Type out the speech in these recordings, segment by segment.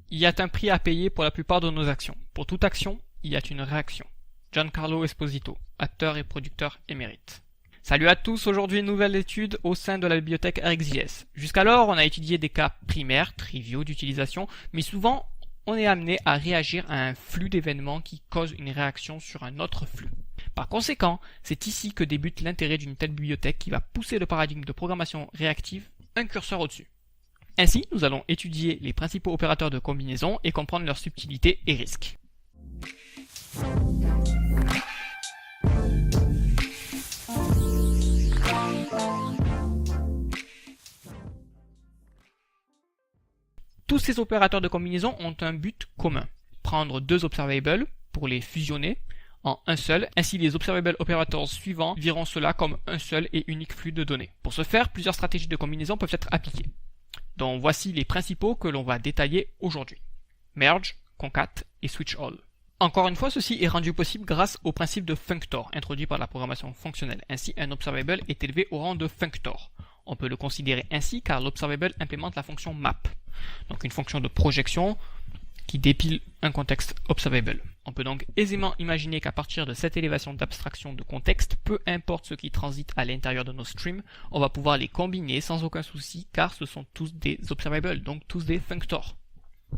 Il y a un prix à payer pour la plupart de nos actions. Pour toute action, il y a une réaction. Giancarlo Esposito, acteur et producteur émérite. Salut à tous, aujourd'hui une nouvelle étude au sein de la bibliothèque ArcGIS. Jusqu'alors, on a étudié des cas primaires, triviaux d'utilisation, mais souvent, on est amené à réagir à un flux d'événements qui cause une réaction sur un autre flux. Par conséquent, c'est ici que débute l'intérêt d'une telle bibliothèque qui va pousser le paradigme de programmation réactive un curseur au-dessus. Ainsi, nous allons étudier les principaux opérateurs de combinaison et comprendre leurs subtilités et risques. Tous ces opérateurs de combinaison ont un but commun, prendre deux observables pour les fusionner en un seul, ainsi les observable operators suivants verront cela comme un seul et unique flux de données. Pour ce faire, plusieurs stratégies de combinaison peuvent être appliquées. Donc voici les principaux que l'on va détailler aujourd'hui. Merge, Concat et Switch All. Encore une fois, ceci est rendu possible grâce au principe de functor, introduit par la programmation fonctionnelle. Ainsi, un observable est élevé au rang de functor. On peut le considérer ainsi car l'observable implémente la fonction map, donc une fonction de projection qui dépile un contexte observable. On peut donc aisément imaginer qu'à partir de cette élévation d'abstraction de contexte, peu importe ce qui transite à l'intérieur de nos streams, on va pouvoir les combiner sans aucun souci car ce sont tous des observables, donc tous des functors.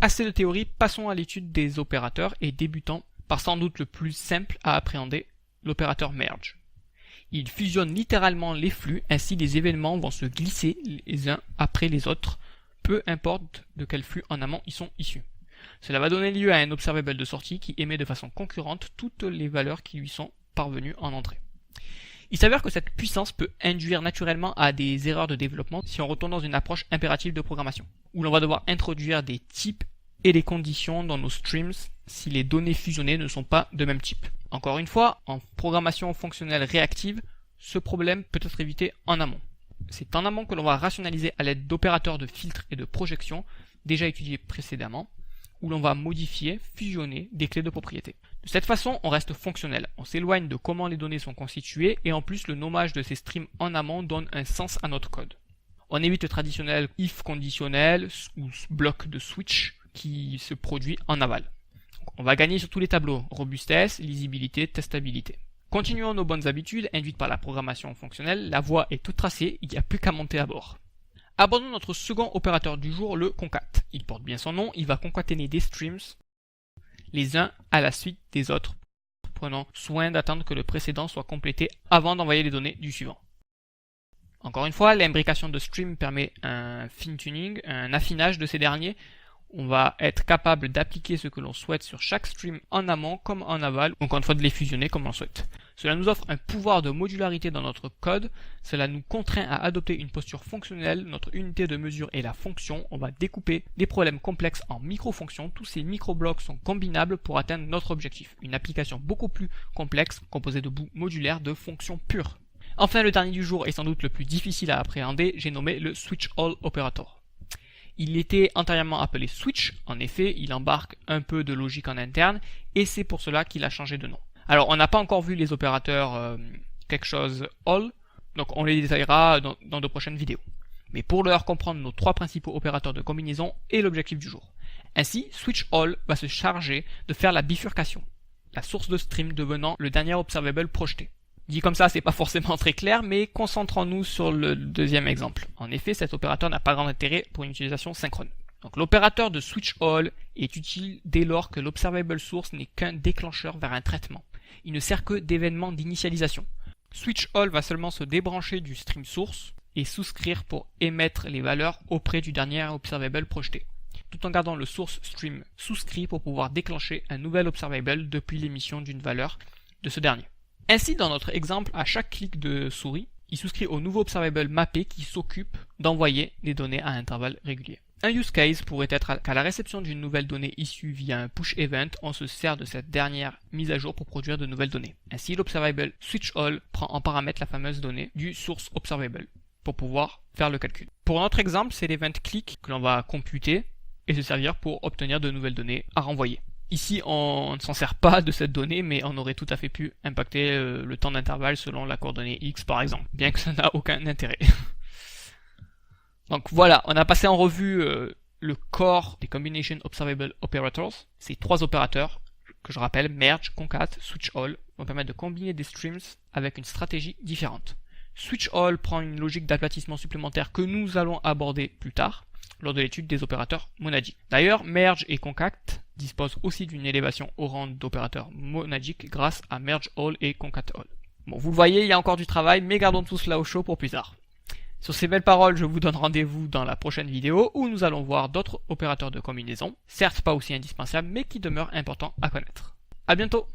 Assez de théorie, passons à l'étude des opérateurs et débutons par sans doute le plus simple à appréhender, l'opérateur merge. Il fusionne littéralement les flux, ainsi les événements vont se glisser les uns après les autres, peu importe de quel flux en amont ils sont issus. Cela va donner lieu à un observable de sortie qui émet de façon concurrente toutes les valeurs qui lui sont parvenues en entrée. Il s'avère que cette puissance peut induire naturellement à des erreurs de développement si on retourne dans une approche impérative de programmation, où l'on va devoir introduire des types et des conditions dans nos streams si les données fusionnées ne sont pas de même type. Encore une fois, en programmation fonctionnelle réactive, ce problème peut être évité en amont. C'est en amont que l'on va rationaliser à l'aide d'opérateurs de filtre et de projection déjà étudiés précédemment, où l'on va modifier, fusionner des clés de propriété. De cette façon, on reste fonctionnel. On s'éloigne de comment les données sont constituées et en plus le nommage de ces streams en amont donne un sens à notre code. On évite le traditionnel if conditionnel ou bloc de switch qui se produit en aval. On va gagner sur tous les tableaux, robustesse, lisibilité, testabilité. Continuons nos bonnes habitudes induites par la programmation fonctionnelle, la voie est toute tracée, il n'y a plus qu'à monter à bord. Abordons notre second opérateur du jour, le concat. Il porte bien son nom, il va concaténer des streams, les uns à la suite des autres, prenant soin d'attendre que le précédent soit complété avant d'envoyer les données du suivant. Encore une fois, l'imbrication de streams permet un fine-tuning, un affinage de ces derniers. On va être capable d'appliquer ce que l'on souhaite sur chaque stream en amont comme en aval, ou encore une fois de les fusionner comme on souhaite. Cela nous offre un pouvoir de modularité dans notre code, cela nous contraint à adopter une posture fonctionnelle, notre unité de mesure est la fonction, on va découper des problèmes complexes en micro-fonctions, tous ces micro-blocs sont combinables pour atteindre notre objectif, une application beaucoup plus complexe composée de bouts modulaires de fonctions pures. Enfin, le dernier du jour est sans doute le plus difficile à appréhender, j'ai nommé le Switch All Operator. Il était antérieurement appelé Switch, en effet, il embarque un peu de logique en interne, et c'est pour cela qu'il a changé de nom. Alors, on n'a pas encore vu les opérateurs quelque chose all, donc on les détaillera dans de prochaines vidéos. Mais pour leur comprendre nos trois principaux opérateurs de combinaison est l'objectif du jour. Ainsi, Switch All va se charger de faire la bifurcation, la source de stream devenant le dernier observable projeté. Dit comme ça, c'est pas forcément très clair, mais concentrons-nous sur le deuxième exemple. En effet, cet opérateur n'a pas grand intérêt pour une utilisation synchrone. Donc l'opérateur de switch all est utile dès lors que l'observable source n'est qu'un déclencheur vers un traitement. Il ne sert que d'événement d'initialisation. Switch all va seulement se débrancher du stream source et souscrire pour émettre les valeurs auprès du dernier observable projeté, tout en gardant le source stream souscrit pour pouvoir déclencher un nouvel observable depuis l'émission d'une valeur de ce dernier. Ainsi, dans notre exemple, à chaque clic de souris, il souscrit au nouveau observable mappé qui s'occupe d'envoyer des données à intervalles réguliers. Un use case pourrait être qu'à la réception d'une nouvelle donnée issue via un push event, on se sert de cette dernière mise à jour pour produire de nouvelles données. Ainsi, l'observable switch all prend en paramètre la fameuse donnée du source observable pour pouvoir faire le calcul. Pour notre exemple, c'est l'event click que l'on va computer et se servir pour obtenir de nouvelles données à renvoyer. Ici, on ne s'en sert pas de cette donnée, mais on aurait tout à fait pu impacter le temps d'intervalle selon la coordonnée x par exemple, bien que ça n'a aucun intérêt. Donc voilà, on a passé en revue le core des Combination Observable Operators. Ces trois opérateurs, que je rappelle, merge, concat, switch all, vont permettre de combiner des streams avec une stratégie différente. Switch all prend une logique d'aplatissement supplémentaire que nous allons aborder plus tard, lors de l'étude des opérateurs monadiques. D'ailleurs, merge et concat disposent aussi d'une élévation au rang d'opérateurs monadiques grâce à merge all et concat all. Bon, vous le voyez, il y a encore du travail, mais gardons tout cela au chaud pour plus tard. Sur ces belles paroles, je vous donne rendez-vous dans la prochaine vidéo où nous allons voir d'autres opérateurs de combinaison, certes pas aussi indispensables, mais qui demeurent importants à connaître. À bientôt!